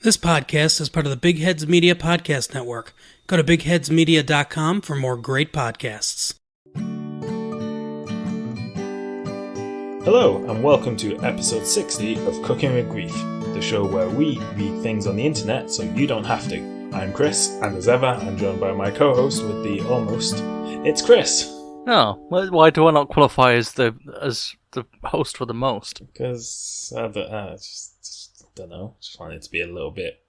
This podcast is part of the Big Heads Media Podcast Network. Go to bigheadsmedia.com for more great podcasts. Hello, and welcome to episode 60 of Cooking with Grief, the show where we read things on the internet so you don't have to. I'm Chris, and as ever, I'm joined by my co-host with the almost. It's Chris. Oh, why do I not qualify as the host for the most? Because I don't know. Just wanted it to be a little bit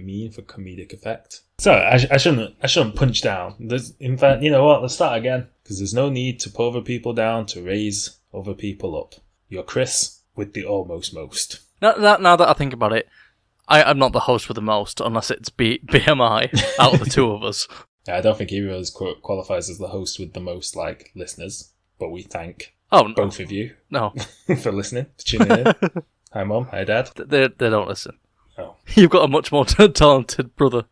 mean for comedic effect. So I shouldn't punch down. In fact, you know what? Let's start again, because there's no need to put other people down to raise other people up. You're Chris with the almost most. Now that I think about it, I'm not the host for the most, unless it's BMI out of the two of us. I don't think either of us qualifies as the host with the most listeners, but we thank both of you for listening, for tuning in. Hi Mum, hi Dad. They don't listen. Oh. You've got a much more talented brother.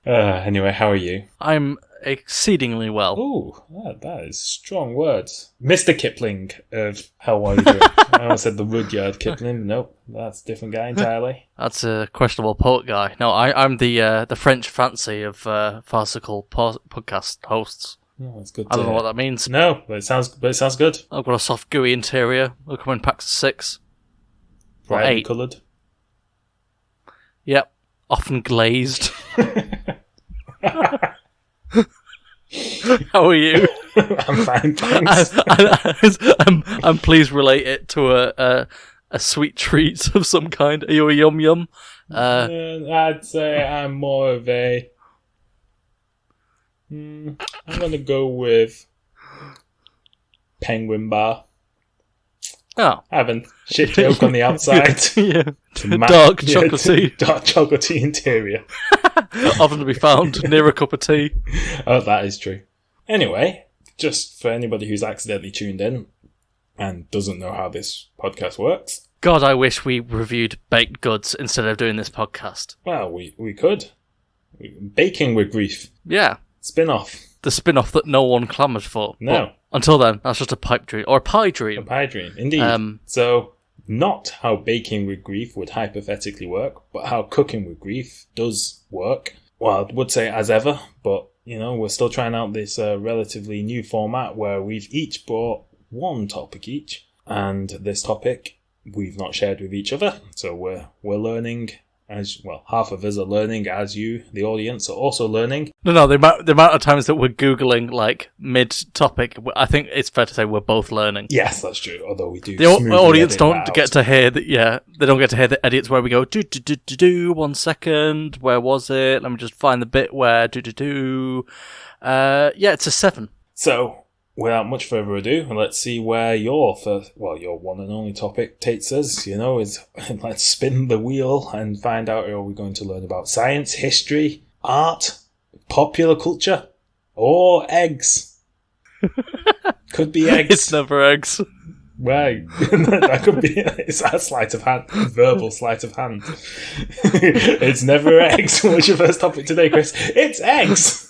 Anyway, how are you? I'm exceedingly well. Ooh, that is strong words. Mr. Kipling of How Are You Doing? I almost said the Rudyard Kipling. Nope, that's a different guy entirely. That's a questionable poet guy. No, I'm the French fancy of farcical podcast hosts. Oh, that's good. I don't know what that means. No, but it sounds good. I've got a soft, gooey interior. They'll come in packs of 6. Bright 8. coloured. Yep, often glazed. How are you? I'm fine, thanks. And please relate it to a sweet treat of some kind. Are you a yum yum? I'd say I'm more of a. I'm gonna go with penguin bar. Oh, Having shit yolk on the outside. Yeah. Dark chocolatey. Dark chocolatey interior. Often to be found near a cup of tea. Oh, that is true. Anyway, just for anybody who's accidentally tuned in and doesn't know how this podcast works. God, I wish we reviewed baked goods instead of doing this podcast. Well, we could. Baking with Grief. Yeah. Spin-off. The spin-off that no one clamoured for. No. But until then, that's just a pipe dream. Or a pie dream. A pie dream, indeed. So, not how baking with grief would hypothetically work, but how cooking with grief does work. Well, I would say as ever, but, we're still trying out this relatively new format where we've each brought one topic each, and this topic we've not shared with each other, so we're learning. As well, half of us are learning, as you, the audience, are also learning. No, the amount of times that we're Googling, mid-topic, I think it's fair to say we're both learning. Yes, that's true, although we do. The audience don't get to hear that, they don't get to hear the edits where we go, 1 second, where was it? Let me just find the bit where, it's a 7. So, without much further ado, let's see where your one and only topic takes us. Let's spin the wheel and find out, are we going to learn about science, history, art, popular culture, or eggs? Could be eggs. It's never eggs. Right. That could be, it's a sleight of hand, verbal sleight of hand. It's never eggs. What's your first topic today, Chris? It's eggs!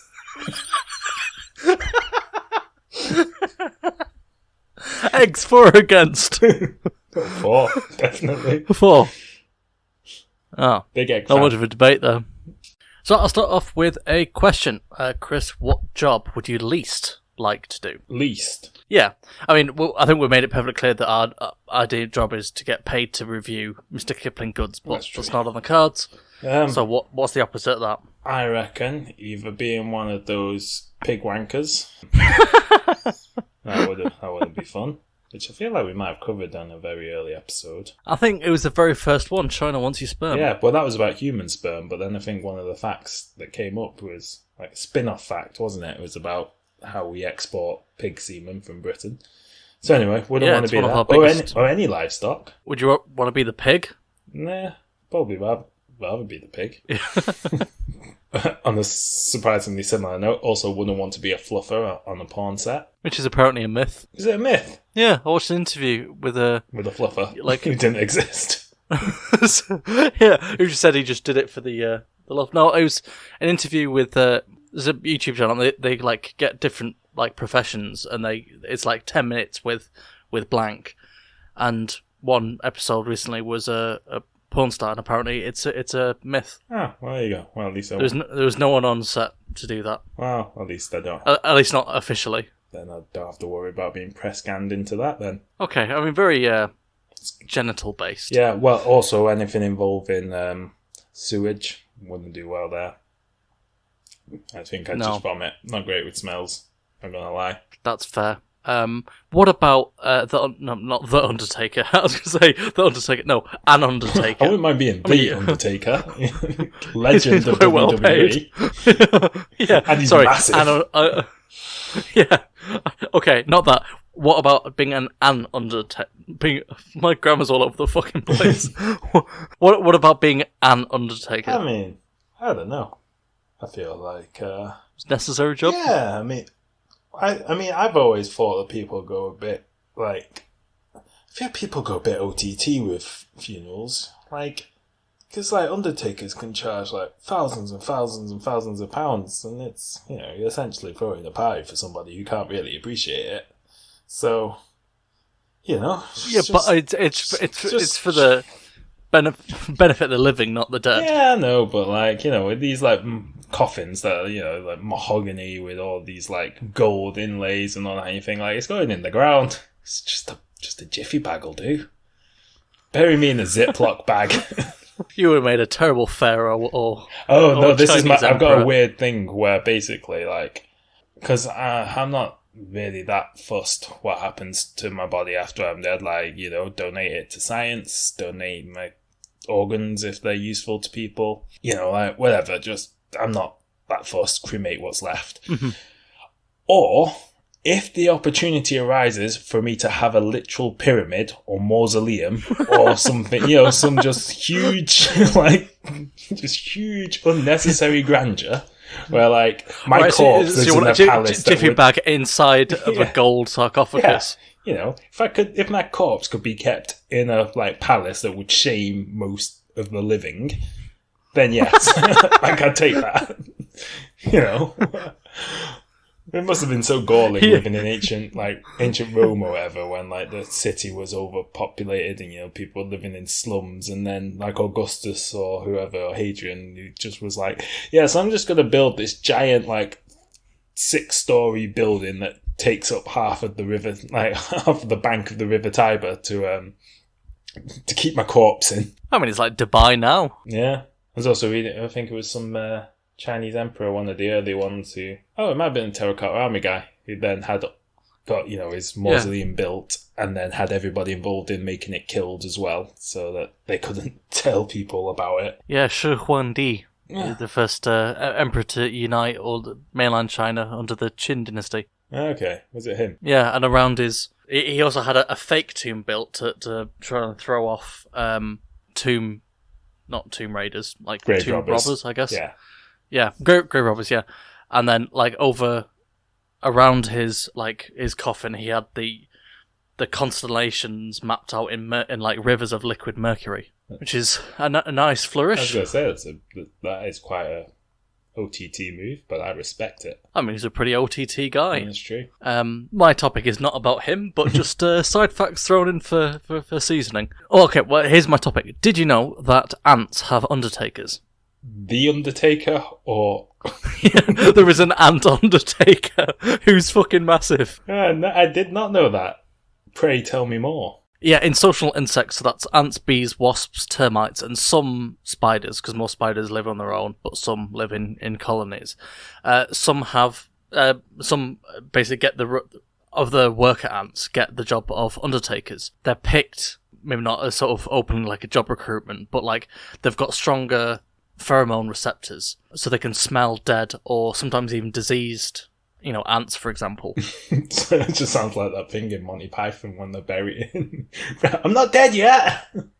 Eggs for or against? 4, definitely. 4. Oh, big egg. Not much of a debate there. So I'll start off with a question. Chris, what job would you least like to do? Least? Yeah. I mean, I think we made it perfectly clear that our ideal job is to get paid to review Mr. Kipling goods, but that's not on the cards. So what's the opposite of that? I reckon either being one of those pig wankers. That would be fun. Which I feel like we might have covered on a very early episode. I think it was the very first one, China wants your sperm. Yeah, well that was about human sperm, but then I think one of the facts that came up was like a spin-off fact, wasn't it? It was about how we export pig semen from Britain. So anyway, wouldn't want to be that. Or any livestock. Would you want to be the pig? Nah, probably rather be the pig. On a surprisingly similar note, also wouldn't want to be a fluffer on a porn set. Which is apparently a myth. Is it a myth? Yeah, I watched an interview with a fluffer, who didn't exist. Yeah, who just said he just did it for the love. No, it was an interview with there's a YouTube channel. They get different professions, and it's 10 minutes with blank. And one episode recently was a porn star, and apparently it's a myth. Ah, well, there you go. Well, at least There was no one on set to do that. Well, at least I don't. At least not officially. Then I don't have to worry about being press scanned into that. Then. Okay, I mean very genital based. Yeah. Well, also anything involving sewage wouldn't do well there. I think I'd just vomit. Not great with smells. I'm gonna lie. That's fair. What about not the Undertaker? I was going to say the Undertaker. No, an Undertaker. I wouldn't mind being the Undertaker, legend of quite well WWE. Yeah, and he's sorry. massive. Yeah. Okay, not that. What about being an Undertaker? My grammar's all over the fucking place. What about being an Undertaker? I mean, I don't know. I feel like it's a necessary job. Yeah, I mean, I've always thought that people go a bit like. I feel people go a bit OTT with funerals, like, because like undertakers can charge like thousands and thousands and thousands of pounds, and it's you're essentially throwing a party for somebody who can't really appreciate it. So, yeah, but it's for the benefit of the living, not the dead. Yeah, no, but like with these like coffins that are like mahogany with all these like gold inlays and all that, anything like it's going in the ground. It's just a jiffy bag will do. Bury me in a Ziploc bag. You would have made a terrible pharaoh or this Chinese is my. emperor. I've got a weird thing where basically like because I'm not really that fussed what happens to my body after I'm dead. Like donate it to science, donate my organs if they're useful to people. Like whatever. Just I'm not that fussed. Cremate what's left. Mm-hmm. Or if the opportunity arises for me to have a literal pyramid or mausoleum or something, some just huge, just huge unnecessary grandeur. Where like my corpse is in a palace. Jiffy bag inside of a gold sarcophagus. Yeah. If my corpse could be kept in a like palace that would shame most of the living, then yes, I'd take that. It must have been so galling living in ancient Rome or whatever, when like the city was overpopulated and people were living in slums, and then like Augustus or whoever, or Hadrian, who just was like, so I'm just going to build this giant 6-story building that takes up half of the river, half of the bank of the River Tiber to keep my corpse in. I mean, it's like Dubai now. Yeah, I was also reading. I think it was some Chinese emperor, one of the early ones who... Oh, it might have been a terracotta army guy who then got, his mausoleum built and then had everybody involved in making it killed as well so that they couldn't tell people about it. Yeah, Shi Huangdi, the first emperor to unite all the mainland China under the Qin dynasty. Okay, was it him? Yeah, and around his... He also had a fake tomb built to try and throw off not tomb raiders, like grave tomb robbers, I guess. Yeah. Yeah, grave robbers, yeah. And then, around his coffin, he had the constellations mapped out in rivers of liquid mercury, which is a nice flourish. I was going to say, that is quite a OTT move, but I respect it. I mean, he's a pretty OTT guy. That's true. My topic is not about him, but just side facts thrown in for seasoning. Okay, well, here's my topic. Did you know that ants have undertakers? The Undertaker, or... There is an ant undertaker who's fucking massive. No, I did not know that. Pray tell me more. Yeah, in social insects, so that's ants, bees, wasps, termites, and some spiders, because most spiders live on their own, but some live in colonies. Some basically get the worker ants get the job of undertakers. They're picked, maybe not as sort of open like a job recruitment, but they've got stronger pheromone receptors, so they can smell dead or sometimes even diseased, ants, for example. It just sounds like that thing in Monty Python when they're buried. I'm not dead yet! And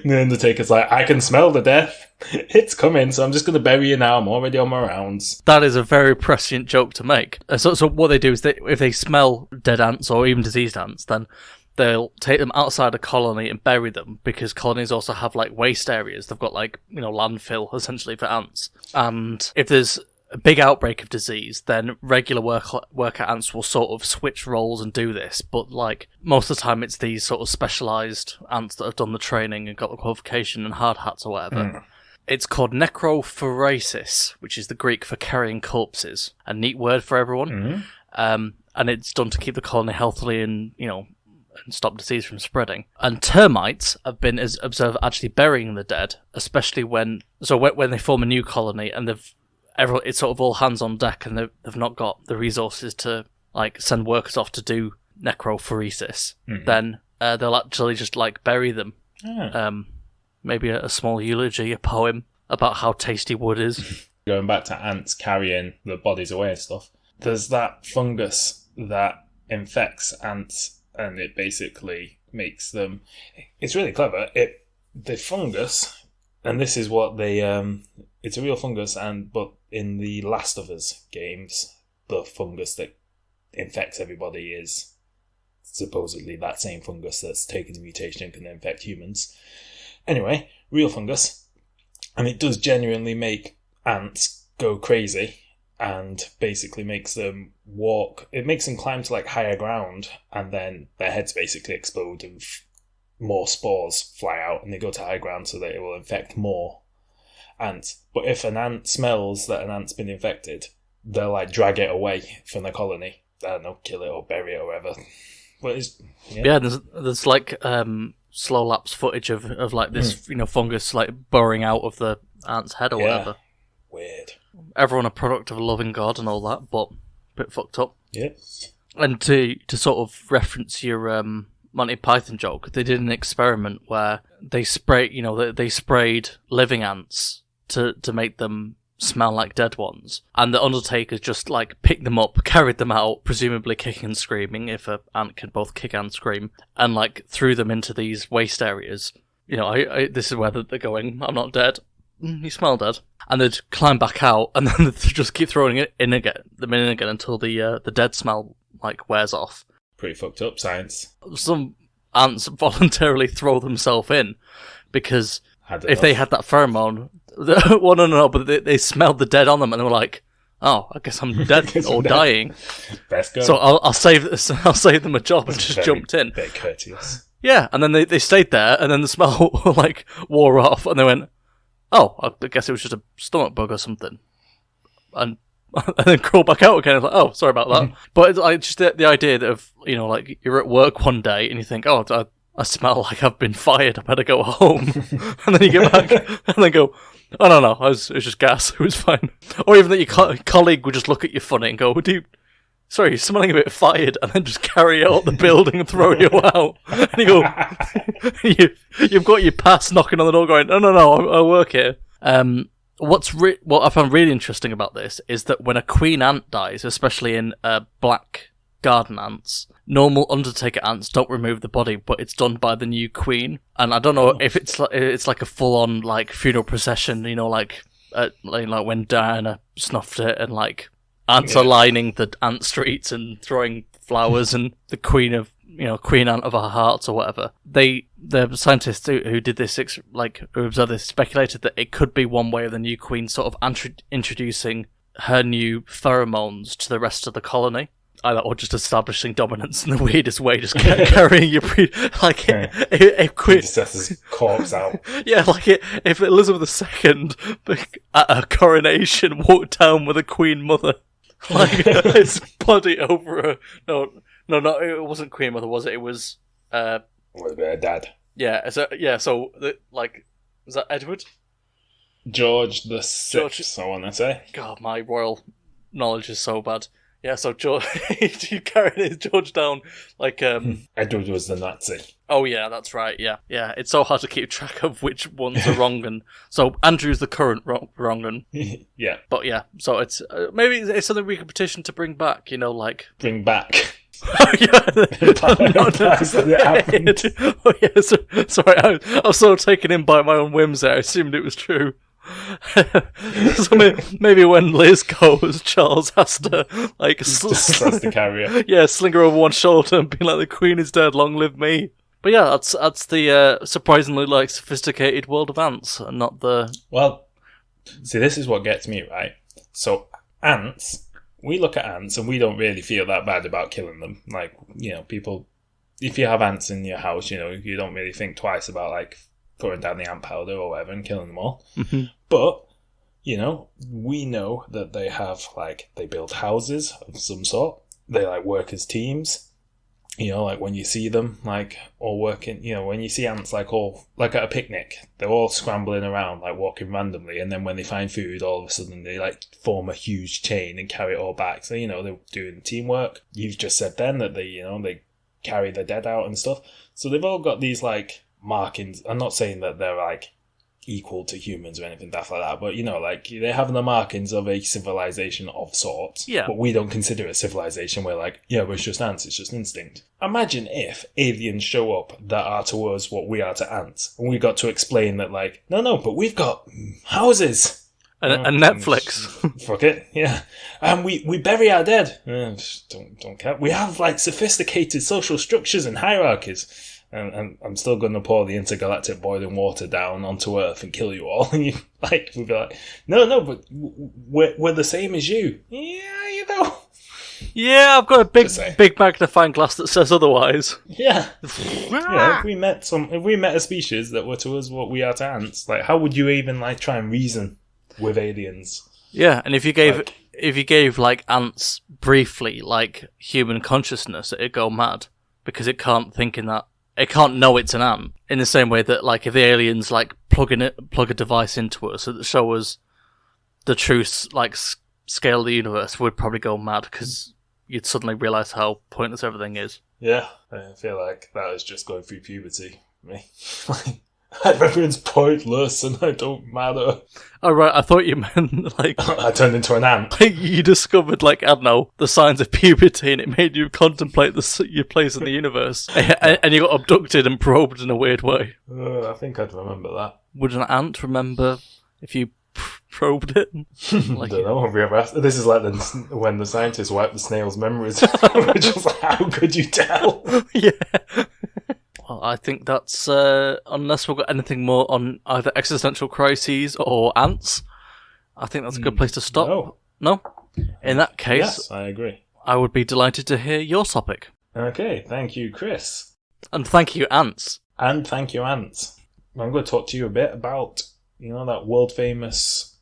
the Undertaker's like, I can smell the death. It's coming, so I'm just going to bury you now. I'm already on my rounds. That is a very prescient joke to make. So what they do is if they smell dead ants or even diseased ants, then they'll take them outside a colony and bury them, because colonies also have waste areas. They've got landfill essentially for ants. And if there's a big outbreak of disease, then regular worker ants will sort of switch roles and do this. But like most of the time, it's these sort of specialised ants that have done the training and got the qualification and hard hats or whatever. It's called necrophoresis, which is the Greek for carrying corpses. A neat word for everyone. And it's done to keep the colony healthily and, and stop disease from spreading. And termites have been observed actually burying the dead, especially when they form a new colony and it's sort of all hands on deck and they've not got the resources to like send workers off to do necrophoresis. Then they'll actually just like bury them. Maybe a small eulogy, a poem about how tasty wood is. Going back to ants carrying the bodies away and stuff, there's that fungus that infects ants and it basically makes them... It's really clever. The fungus, and this is what they... it's a real fungus, but in the Last of Us games, the fungus that infects everybody is supposedly that same fungus that's taken the mutation and can infect humans. Anyway, real fungus, and it does genuinely make ants go crazy and basically makes them walk. It makes them climb to like higher ground and then their heads basically explode and more spores fly out and they go to high ground so that it will infect more ants. But if an ant smells that an ant's been infected, they'll like drag it away from the colony. I don't know, kill it or bury it or whatever. But there's like slow lapse footage of like this fungus like burrowing out of the ant's head or whatever. Weird. Everyone a product of a loving God and all that, but a bit fucked up. Yeah. And to sort of reference your Monty Python joke, they did an experiment where they sprayed living ants to make them smell like dead ones, and the undertakers just like picked them up, carried them out, presumably kicking and screaming, if an ant can both kick and scream, and like threw them into these waste areas. This is where they're going. I'm not dead. You smell dead. And they'd climb back out, and then they'd just keep throwing them in again until the dead smell like wears off. Pretty fucked up science. Some ants voluntarily throw themselves in because if they had that pheromone, but they smelled the dead on them and they were like, "Oh, I guess I'm dead or dying." Best go. So I'll save them a job and just jumped in. Bit courteous. Yeah, and then they stayed there, and then the smell like wore off, and they went, "Oh, I guess it was just a stomach bug or something," and then crawl back out again. It's like, "Oh, sorry about that." But it's like just the idea that of like you're at work one day and you think, "Oh, I smell like I've been fired. I better go home," and then you get back and then go, "Oh no, it was just gas. It was fine." Or even that your colleague would just look at you funny and go, "Dude, sorry, you're smelling a bit fired," and then just carry out the building and throw you out. And you go, you've got your pass knocking on the door going, no, I work here. What I found really interesting about this is that when a queen ant dies, especially in black garden ants, normal undertaker ants don't remove the body, but it's done by the new queen. And I don't know if it's like a full-on like funeral procession, like when Diana snuffed it and like ants are lining the ant streets and throwing flowers and the queen ant of our hearts or whatever. The scientists who did this, who observed this, speculated that it could be one way of the new queen sort of introducing her new pheromones to the rest of the colony. Either or just establishing dominance in the weirdest way, just carrying your if predecessor's corpse out. Yeah, if Elizabeth II at her coronation walked down with a queen mother, his body over her. No, it wasn't queen mother, was it? It was. Was it her dad? Yeah. So was that Edward? George the Sixth, I want to say. God, my royal knowledge is so bad. Yeah, so George, you carried George down Edward was the Nazi. Oh yeah, that's right. Yeah. It's so hard to keep track of which ones are wrong, and so Andrew's the current wrong one. Yeah. But yeah, so it's maybe it's something we can petition to bring back. Bring back. Oh yeah. Sorry, I was so taken in by my own whims there. I assumed it was true. So maybe when Liz goes, Charles has to has to carry her. Yeah, sling her over one shoulder and be like, "The Queen is dead, long live me." But yeah, that's the surprisingly sophisticated world of ants, and not the. Well, see, this is what gets me right. So ants, we look at ants and we don't really feel that bad about killing them. Like, people, if you have ants in your house, you don't really think twice about, like, throwing down the ant powder or whatever and killing them all. Mm-hmm. But, we know that they have, like, they build houses of some sort. They, like, work as teams. Like when you see them, like, all working, when you see ants, like, all, like at a picnic, they're all scrambling around, like, walking randomly, and then when they find food, all of a sudden they, like, form a huge chain and carry it all back. So, they're doing teamwork. You've just said then that they carry the dead out and stuff. So they've all got these, like, markings. I'm not saying that they're, like, equal to humans or anything daft like that, but like they have the markings of a civilization of sorts. Yeah. But we don't consider it a civilization. We're like, well, it's just ants, it's just instinct. Imagine if aliens show up that are to us what we are to ants, and we got to explain that, like, no, but we've got houses and Netflix. Fuck it, yeah. And we bury our dead. Don't care. We have, like, sophisticated social structures and hierarchies. And I'm still going to pour the intergalactic boiling water down onto Earth and kill you all. And we'd be like, no, but we're the same as you. Yeah, Yeah, I've got a big magnifying glass that says otherwise. Yeah. If we met a species that were to us what we are to ants, like, how would you even, like, try and reason with aliens? Yeah, and if you gave like ants briefly like human consciousness, it'd go mad because it can't think in that. It can't know it's an ant in the same way that, like, if the aliens, like, plug a device into us that show us the true, like, scale of the universe, we'd probably go mad because you'd suddenly realise how pointless everything is. Yeah, I feel like that is just going through puberty for me. Everyone's pointless and I don't matter. Oh, right, I thought you meant, like... I turned into an ant. You discovered, like, I don't know, the signs of puberty and it made you contemplate your place in the universe. And you got abducted and probed in a weird way. I think I'd remember that. Would an ant remember if you probed it? Like, I don't know. Have we ever asked? This is like when the scientists wipe the snail's memories. We're just like, how could you tell? Yeah. Well, I think that's, unless we've got anything more on either existential crises or ants, I think that's a good place to stop. No? In that case... Yes, I agree. I would be delighted to hear your topic. Okay, thank you, Chris. And thank you, ants. And thank you, ants. I'm going to talk to you a bit about, that world-famous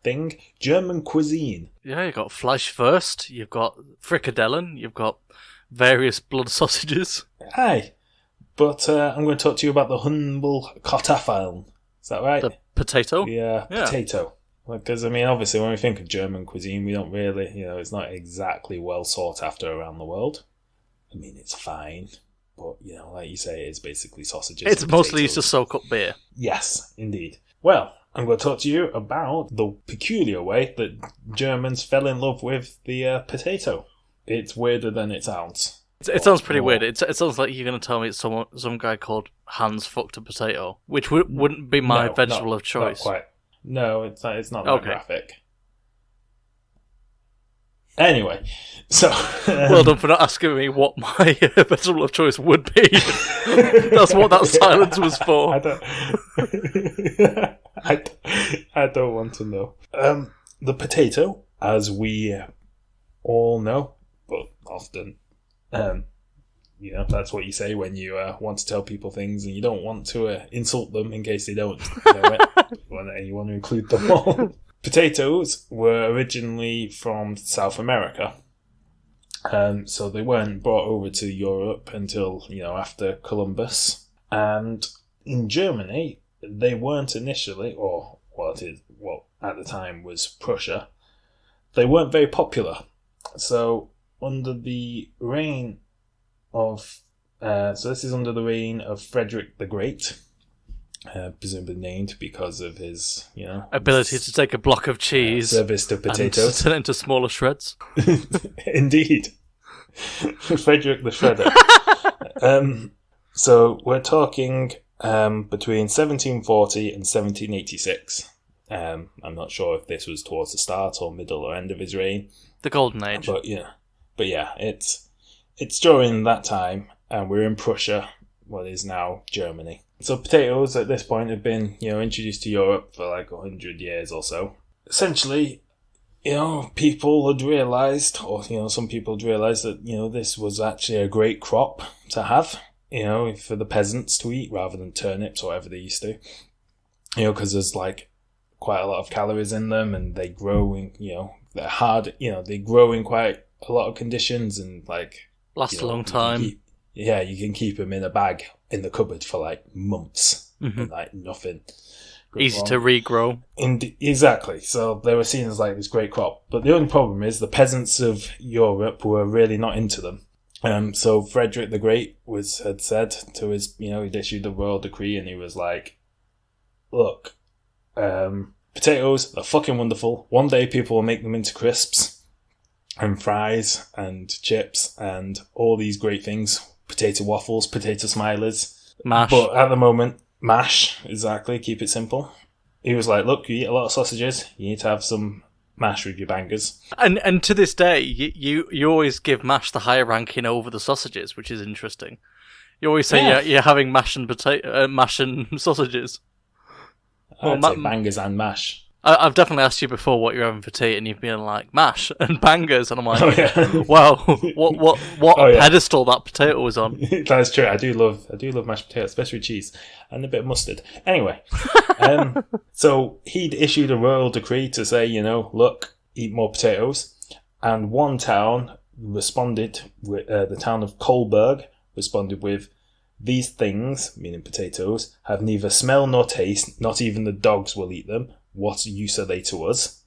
thing, German cuisine. Yeah, you've got Fleischwurst, you've got Frikadellen, you've got various blood sausages. Aye. But I'm going to talk to you about the humble Kartoffeln. Is that right? The potato? Yeah, potato. Because, obviously, when we think of German cuisine, we don't really, it's not exactly well sought after around the world. It's fine. But, like you say, it's basically sausages. It's mostly used to soak up beer. Yes, indeed. Well, I'm going to talk to you about the peculiar way that Germans fell in love with the potato. It's weirder than it sounds. It sounds pretty weird. It sounds like you're going to tell me it's some guy called Hans fucked a potato, which wouldn't be my vegetable of choice. Not quite. No, it's not that graphic. Anyway, so... well done for not asking me what my vegetable of choice would be. That's what that silence was for. I don't want to know. The potato, as we all know, but often... that's what you say when you want to tell people things and you don't want to insult them in case they don't know it. You want to include them all. Potatoes were originally from South America. So they weren't brought over to Europe until, after Columbus. And in Germany, they weren't initially, or what at the time was Prussia, they weren't very popular. So under the reign of this is under the reign of Frederick the Great, presumably named because of his ability to take a block of cheese, service to potatoes, and turn it into smaller shreds. Indeed, Frederick the Shredder. So we're talking between 1740 and 1786. I'm not sure if this was towards the start or middle or end of his reign. The Golden Age. But it's during that time, and we're in Prussia, what is now Germany. So potatoes at this point have been, introduced to Europe for like 100 years or so. Essentially, people had realised, or, some people had realised that, this was actually a great crop to have, for the peasants to eat rather than turnips or whatever they used to. Because there's, like, quite a lot of calories in them, and they grow in, they're hard, they grow in quite a lot of conditions, and, like... Last a long time. You can keep them in a bag in the cupboard for, like, months, and, like, nothing. Easy to regrow. Exactly. So they were seen as, like, this great crop. But the only problem is the peasants of Europe were really not into them. So Frederick the Great had said to his, he'd issued the royal decree, and he was like, look, potatoes are fucking wonderful. One day people will make them into crisps and fries and chips and all these great things. Potato waffles, potato smilers. Mash. But at the moment, mash, exactly, keep it simple. He was like, look, you eat a lot of sausages, you need to have some mash with your bangers. And to this day, you always give mash the higher ranking over the sausages, which is interesting. You always say you're having mash and mash and sausages. I'd say bangers and mash. I've definitely asked you before what you're having for tea, and you've been like, mash and bangers, and I'm like, wow, what pedestal that potato was on. That's true. I do love mashed potatoes, especially with cheese and a bit of mustard. Anyway, so he'd issued a royal decree to say, look, eat more potatoes, and one town responded, the town of Kolberg responded with, these things, meaning potatoes, have neither smell nor taste, not even the dogs will eat them. What use are they to us?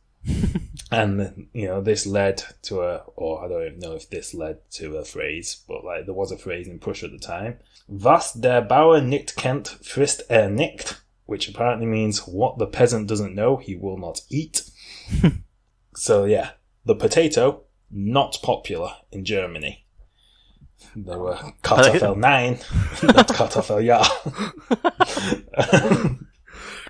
And, this led to or I don't even know if this led to a phrase, but, like, there was a phrase in Prussia at the time. Was der Bauer nicht kennt, frisst nicht, which apparently means what the peasant doesn't know, he will not eat. So, yeah, the potato, not popular in Germany. They were Kartoffel-9, not Kartoffel-Ja.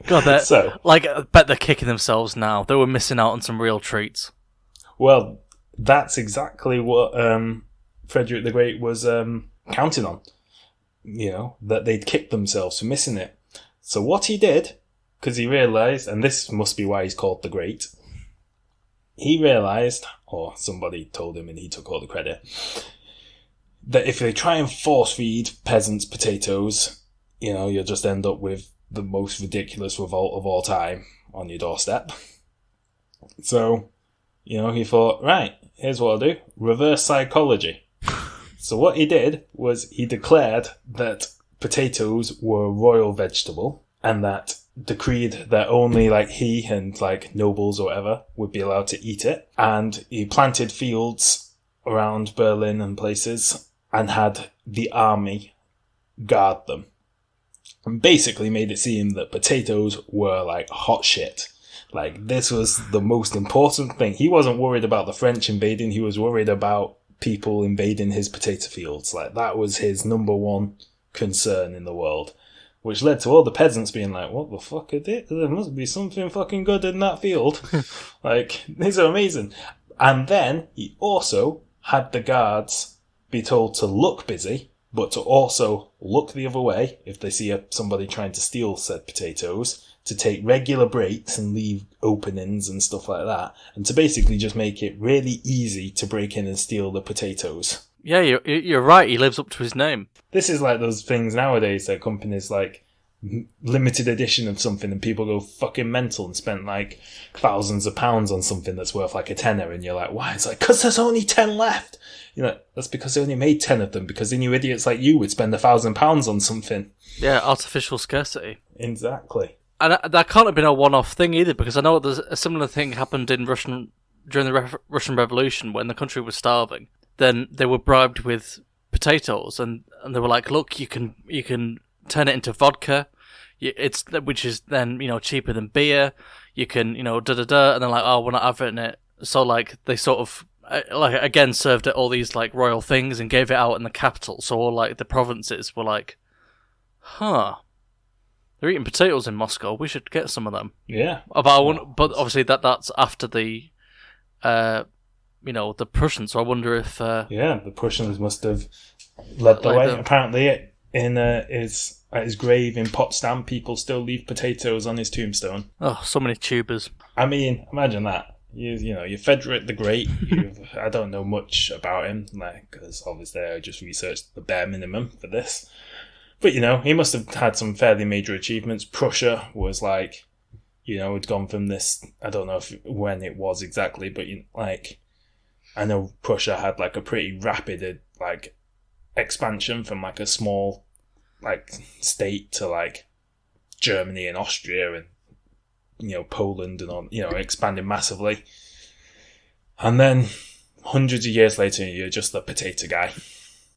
God, I bet they're kicking themselves now. They were missing out on some real treats. Well, that's exactly what Frederick the Great was counting on. That they'd kicked themselves for missing it. So what he did, because he realised, and this must be why he's called the Great, he realised, or somebody told him and he took all the credit, that if they try and force feed peasants potatoes, you'll just end up with the most ridiculous revolt of all time on your doorstep. So, he thought, right, here's what I'll do. Reverse psychology. So what he did was he declared that potatoes were a royal vegetable, and that decreed that only, like, he and, like, nobles or whatever would be allowed to eat it. And he planted fields around Berlin and places and had the army guard them. And basically made it seem that potatoes were, like, hot shit. Like, this was the most important thing. He wasn't worried about the French invading. He was worried about people invading his potato fields. Like, that was his number one concern in the world. Which led to all the peasants being like, what the fuck is it? There must be something fucking good in that field. Like, these are amazing. And then he also had the guards be told to look busy, but to also look the other way if they see somebody trying to steal said potatoes, to take regular breaks and leave openings and stuff like that, and to basically just make it really easy to break in and steal the potatoes. Yeah, you're right, he lives up to his name. This is like those things nowadays that companies, like, limited edition of something and people go fucking mental and spend, like, thousands of pounds on something that's worth, like, a tenner, and you're like, why? It's like, because there's only 10 left. That's because they only made 10 of them, because then you idiots like you would spend £1,000 on something. Yeah, artificial scarcity. Exactly. And that can't have been a one-off thing either, because I know there's a similar thing happened during the Russian Revolution when the country was starving. Then they were bribed with potatoes, and they were like, look, you can turn it into vodka, which is then, cheaper than beer. You can, and they're like, oh, we're not having it. So, like, they sort of, like, again, served it all these, like, royal things and gave it out in the capital. So all, like, the provinces were like, huh, they're eating potatoes in Moscow. We should get some of them. Yeah. But obviously that's after the, the Prussians. So I wonder if... the Prussians must have led the way. Apparently, at his grave in Potsdam, people still leave potatoes on his tombstone. Oh, so many tubers. I mean, imagine that. you're Frederick the Great. I don't know much about him, because obviously I just researched the bare minimum for this. But, he must have had some fairly major achievements. Prussia was had gone from this, I don't know when it was exactly, but I know Prussia had a pretty rapid expansion from a small state to Germany and Austria and Poland and all, expanding massively. And then hundreds of years later, you're just a potato guy.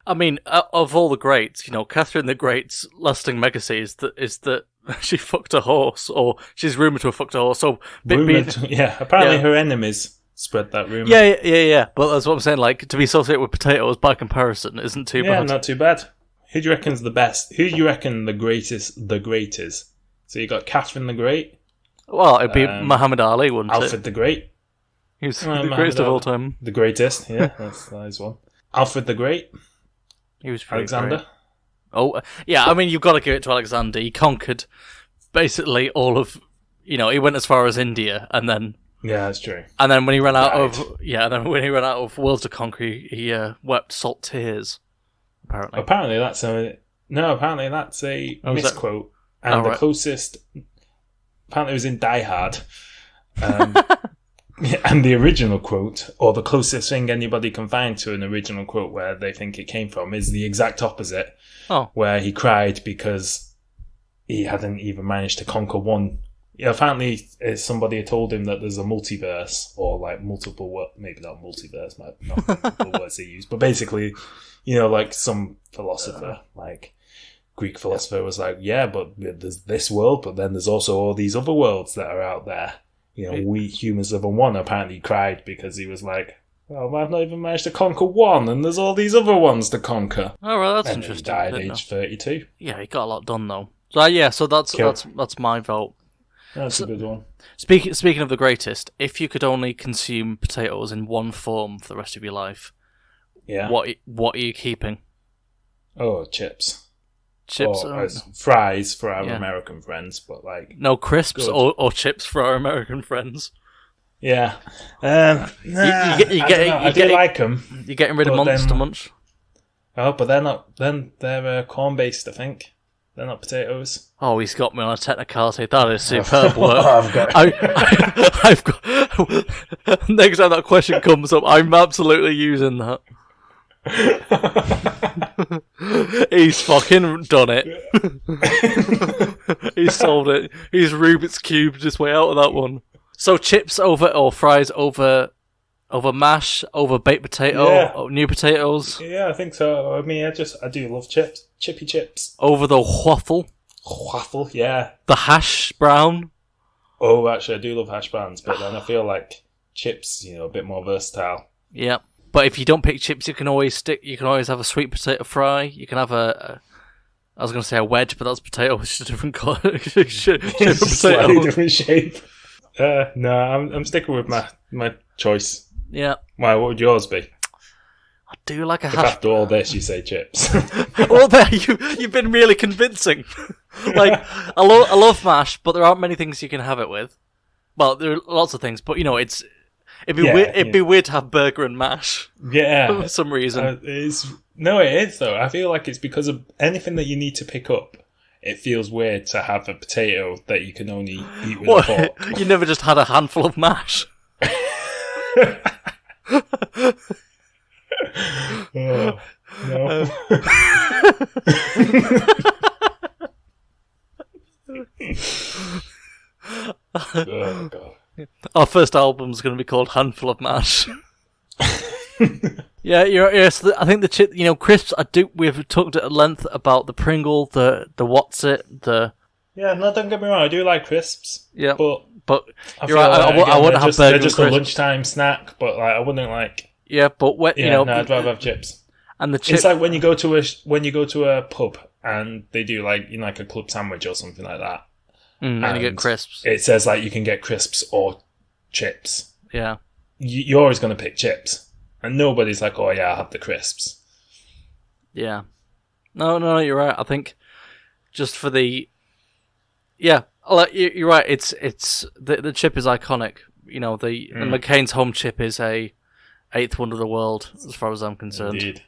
I mean, of all the greats, Catherine the Great's lasting legacy is that she fucked a horse, or she's rumoured to have fucked a horse. So apparently her enemies spread that rumour. Yeah. But that's what I'm saying. To be associated with potatoes by comparison isn't too bad. Yeah, not too bad. Who do you reckon's the best? Who do you reckon the great is? So you got Catherine the Great. Well, it'd be Muhammad Ali, wouldn't it? Alfred the Great. He was the greatest of all time. The greatest, yeah, that is one. Alfred the Great. He was pretty Alexander. Great. Oh, yeah, I mean, you've got to give it to Alexander. He conquered basically all of, he went as far as India, and then... Yeah, that's true. And then when he ran out of worlds to conquer, he wept salt tears, apparently. Apparently that's a misquote. And the closest... Apparently it was in Die Hard. And the original quote, or the closest thing anybody can find to an original quote where they think it came from, is the exact opposite. Oh. Where he cried because he hadn't even managed to conquer one. Apparently, somebody had told him that there's a multiverse, or multiple, maybe not multiverse, not multiple words they use, but basically, some philosopher, Greek philosopher was yeah, but there's this world, but then there's also all these other worlds that are out there. We humans live on one. Apparently he cried because he was well, I've not even managed to conquer one, and there's all these other ones to conquer. Oh, well, that's and interesting. He died at age 32. Yeah, he got a lot done, though. So that's my vote. That's a good one. Speaking of the greatest, if you could only consume potatoes in one form for the rest of your life, what are you keeping? Oh, chips. Chips or as fries for our American friends, but no crisps or chips for our American friends. Yeah, I do like them. You're getting rid of Monster Munch. Oh, but they're not. Then they're corn based. I think they're not potatoes. Oh, he's got me on a technicality. That is superb work. I've got. Next time that question comes up, I'm absolutely using that. He's fucking done it. He's solved it. He's Rubik's cubed his way out of that one. So chips or fries over mash, over baked potato, new potatoes. Yeah, I think so. I mean, I do love chips, chippy chips. Over the waffle. Waffle, yeah. The hash brown. Oh, actually, I do love hash browns, but then I feel like chips, a bit more versatile. Yeah. But if you don't pick chips, you can always have a sweet potato fry. You can have I was going to say a wedge, but that's potato. It's a different color. Slightly different shape. No, I'm sticking with my choice. Yeah. Why? What would yours be? I do like a if hash. After all this, you say chips. Well, there you've been really convincing. I love mash, but there aren't many things you can have it with. Well, there are lots of things, but it'd be weird to have burger and mash. Yeah, for some reason. It is though. I feel like it's because of anything that you need to pick up. It feels weird to have a potato that you can only eat with a fork. You never just had a handful of mash. Oh, no. Oh god. Our first album's going to be called Handful of Mash. Yes. I think the chip, crisps. We've talked at length about the Pringle, the what's it, the. Yeah, no, don't get me wrong. I do like crisps. Yeah, but you're right. I wouldn't have burger. They're just a lunchtime snack, but I wouldn't like. Yeah, but No, I'd rather have chips. And the chips. It's like when you go to a pub and they do like a club sandwich or something like that. And you get crisps. It says you can get crisps or chips. Yeah. You're always going to pick chips. And nobody's like, oh yeah, I'll have the crisps. Yeah. No, you're right. I think just for the... Yeah, Like, you're right. It's the chip is iconic. You know, the McCain's home chip is a eighth wonder of the world, as far as I'm concerned. Indeed.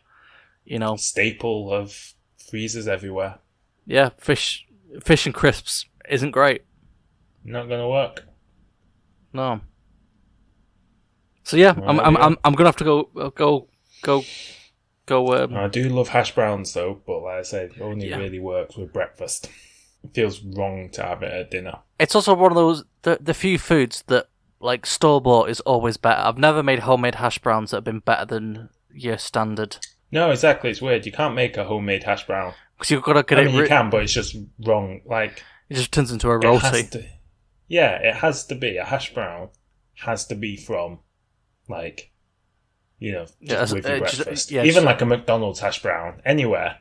You know, staple of freezers everywhere. Yeah, fish and crisps isn't great. Not gonna work. No. So yeah, Well, I'm gonna have to go. I do love hash browns though, but like I said, it only really works with breakfast. It feels wrong to have it at dinner. It's also one of those the few foods that like store bought is always better. I've never made homemade hash browns that have been better than your standard. No, exactly. It's weird. You can't make a homemade hash brown. Because you've got to get you can, but it's just wrong. Like it just turns into a roti. It has to be. A hash brown has to be from, like, with your breakfast. Even like a McDonald's hash brown, anywhere.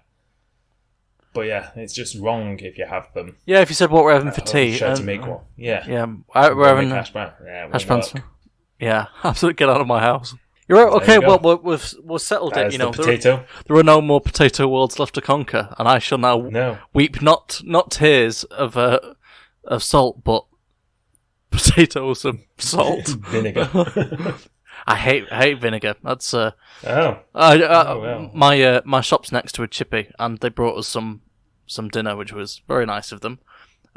But yeah, it's just wrong if you have them. Yeah, if you said what we're having for tea. Try to make one. Yeah. Yeah, we're having hash brown. Yeah, hash browns. Yeah, absolutely get out of my house. You're right. Okay, well, we've settled it. The potato. There are no more potato worlds left to conquer, and I shall now weep not tears of salt, but potatoes of salt. Vinegar. I hate vinegar. That's well. My shop's next to a chippy, and they brought us some dinner, which was very nice of them.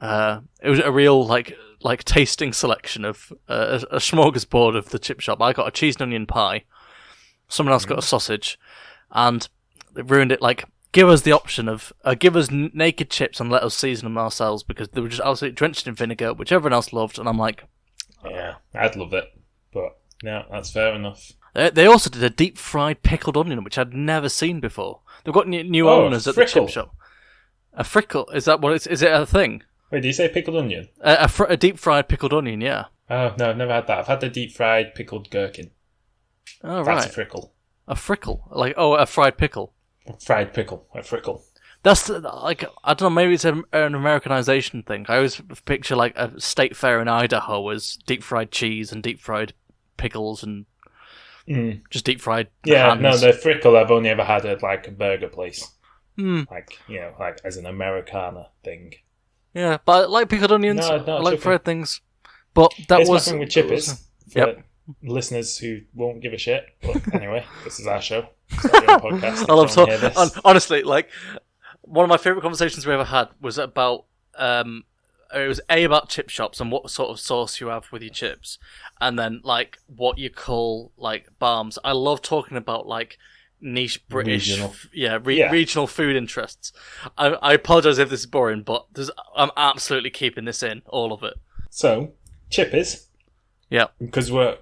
It was a real like tasting selection of a smorgasbord of the chip shop. I got a cheese and onion pie. Someone else got a sausage, and they ruined it. Like, give us the option of give us naked chips and let us season them ourselves, because they were just absolutely drenched in vinegar, which everyone else loved. And I'm like, yeah, I'd love it, but no, that's fair enough. They also did a deep fried pickled onion, which I'd never seen before. They've got new owners at the chip shop. A frickle, is that what it's? Is it a thing? Wait, did you say pickled onion? A deep fried pickled onion, yeah. Oh, no, I've never had that. I've had the deep fried pickled gherkin. Oh, right. That's a frickle. A frickle? A fried pickle. A fried pickle. A frickle. That's, I don't know, maybe it's an Americanization thing. I always picture, like, a state fair in Idaho as deep fried cheese and deep fried pickles and just deep fried hands. No, the frickle I've only ever had at, like, a burger place. Like, like as an Americana thing. Yeah, but I like pickled onions. I like fried things. But it's nothing with chippies for listeners who won't give a shit. But anyway, this is our show. It's not your podcast. I love talking. Honestly, like, one of my favourite conversations we ever had was about it was about chip shops and what sort of sauce you have with your chips, and then like what you call like balms. I love talking about like niche British, regional food interests. I apologise if this is boring, but I'm absolutely keeping this in, all of it. So, chippies. Yeah. Because we're,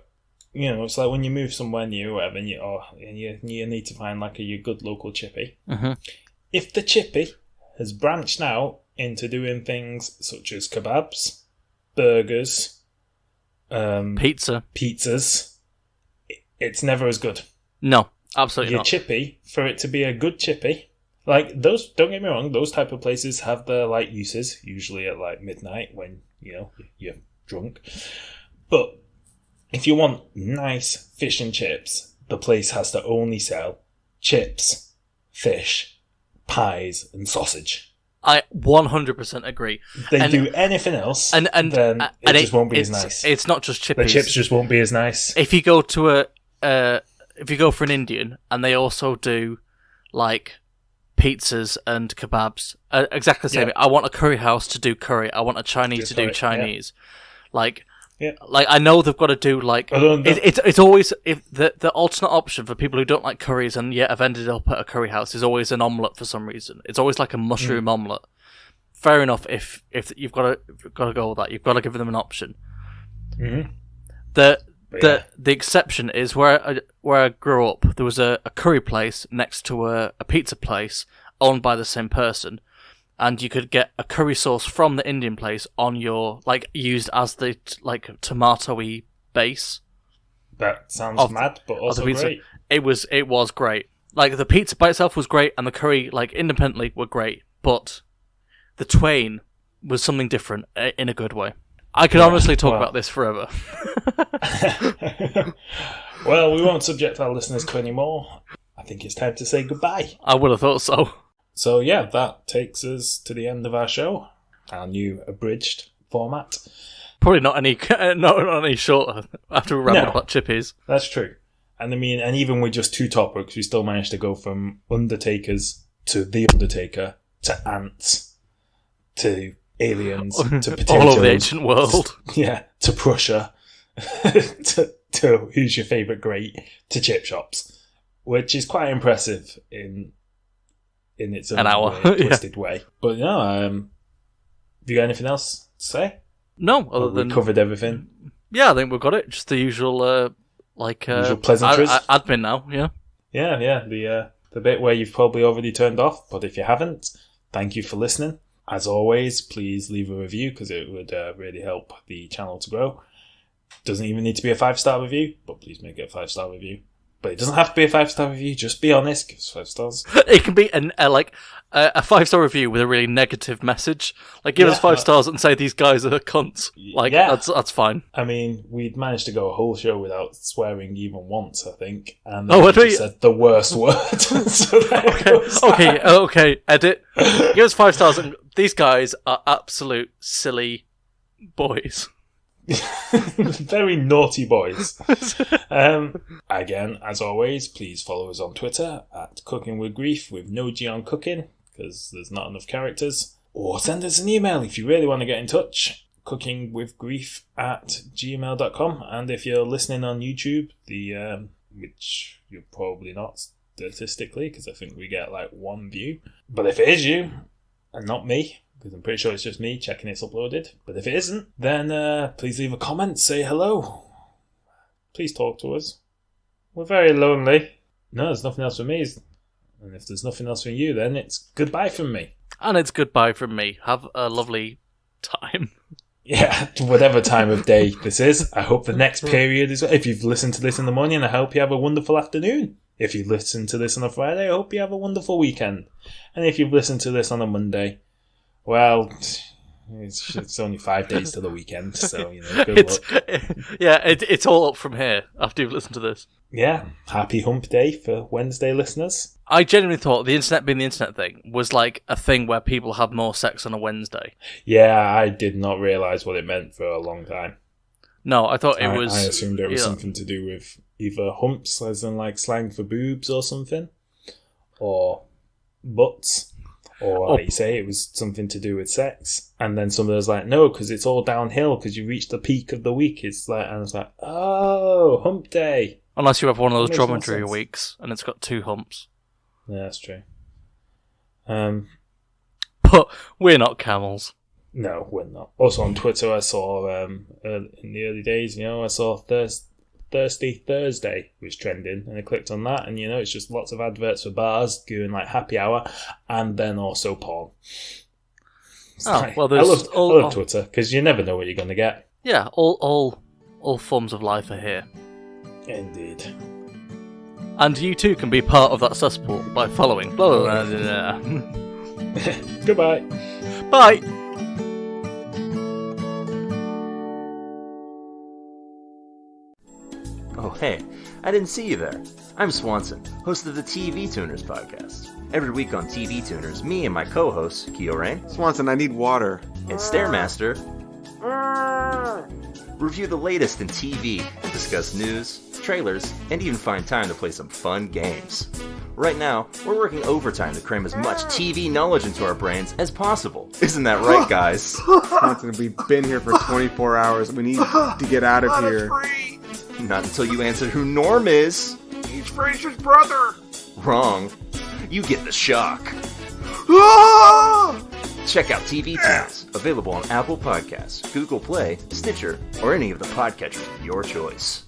it's like when you move somewhere new or whatever, and you need to find like a good local chippy. Mm-hmm. If the chippy has branched out into doing things such as kebabs, burgers, pizzas, it's never as good. No. Absolutely not. Your chippy, for it to be a good chippy, like those, don't get me wrong, those type of places have their like uses, usually at like midnight when, you're drunk. But if you want nice fish and chips, the place has to only sell chips, fish, pies, and sausage. I 100% agree. If they do anything else, then it just won't be as nice. It's not just chippies. The chips just won't be as nice. If you go to if you go for an Indian and they also do like pizzas and kebabs, exactly the same. I want a curry house to do curry. I want a Chinese to do Chinese. Like I know they've got to do like it's always if the alternate option for people who don't like curries and yet have ended up at a curry house is always an omelette for some reason. It's always like a mushroom omelette. Fair enough. If you've got to go with that, you've got to give them an option. Mm-hmm. The exception is where I grew up. There was a curry place next to a pizza place owned by the same person, and you could get a curry sauce from the Indian place on your used as the tomatoey base. That sounds mad, but also great. It was great. Like the pizza by itself was great, and the curry independently were great, but the twain was something different in a good way. I could honestly talk about this forever. Well, we won't subject our listeners to any more. I think it's time to say goodbye. I would have thought so. So, that takes us to the end of our show. Our new abridged format. Probably not any not any shorter after we rambled about chippies. That's true. And I mean, and even with just 2 topics, we still managed to go from Undertakers to The Undertaker to ants to aliens to potatoes. All over the ancient world. Yeah, to Prussia, to who's your favourite great, to chip shops, which is quite impressive in its own twisted way. But have you got anything else to say? No, other than we covered everything. Yeah, I think we've got it. Just the usual, usual pleasantries. Admin now. Yeah. Yeah. The bit where you've probably already turned off, but if you haven't, thank you for listening. As always, please leave a review because it would really help the channel to grow. Doesn't even need to be a 5-star review, but please make it a 5-star review. But it doesn't have to be a 5-star review. Just be honest. Give us 5 stars. It can be a 5-star review with a really negative message. Like, give us 5 stars and say these guys are cunts. That's fine. I mean, we'd managed to go a whole show without swearing even once, I think. And we said the worst word. So okay. Edit. Give us 5 stars and these guys are absolute silly boys. Very naughty boys. Again, as always, please follow us on Twitter at Cooking with Grief with no G on cooking because there's not enough characters. Or send us an email if you really want to get in touch. cookingwithgrief@gmail.com. And if you're listening on YouTube, which you're probably not statistically because I think we get like 1 view. But if it is you and not me, because I'm pretty sure it's just me checking it's uploaded. But if it isn't, then please leave a comment, say hello. Please talk to us. We're very lonely. No, there's nothing else for me. And if there's nothing else for you, then it's goodbye from me. And it's goodbye from me. Have a lovely time. Yeah, whatever time of day this is. I hope the next period is... If you've listened to this in the morning, I hope you have a wonderful afternoon. If you've listened to this on a Friday, I hope you have a wonderful weekend. And if you've listened to this on a Monday... Well, it's only 5 days to the weekend, so, good luck. It's all up from here after you've listened to this. Yeah, happy hump day for Wednesday listeners. I genuinely thought the internet being the internet thing was like a thing where people have more sex on a Wednesday. Yeah, I did not realise what it meant for a long time. No, I thought it was... I assumed it was something to do with either humps, as in like slang for boobs or something, or butts. Or like you say, it was something to do with sex. And then somebody was like, no, because it's all downhill because you reached the peak of the week. And I was like, oh, hump day. Unless you have one of those dromedary weeks and it's got 2 humps. Yeah, that's true. But we're not camels. No, we're not. Also on Twitter, I saw, in the early days, I saw Thirsty Thursday was trending, and I clicked on that, and it's just lots of adverts for bars doing like happy hour, and then also porn. I love Twitter because you never know what you're going to get. Yeah, all forms of life are here. Indeed. And you too can be part of that cesspool by following. Blah, blah, blah, blah. Goodbye. Bye. Oh, hey, I didn't see you there. I'm Swanson, host of the TV Tuners podcast. Every week on TV Tuners, me and my co-hosts, Kyorain, Swanson, I need water. and Stairmaster, review the latest in TV, discuss news, trailers, and even find time to play some fun games. Right now, we're working overtime to cram as much TV knowledge into our brains as possible. Isn't that right, guys? Swanson, we've been here for 24 hours. We need to get out of here. Not until you answer who Norm is. He's Fraser's brother. Wrong. You get the shock. Check out TV Tuners, available on Apple Podcasts, Google Play, Stitcher, or any of the podcatchers of your choice.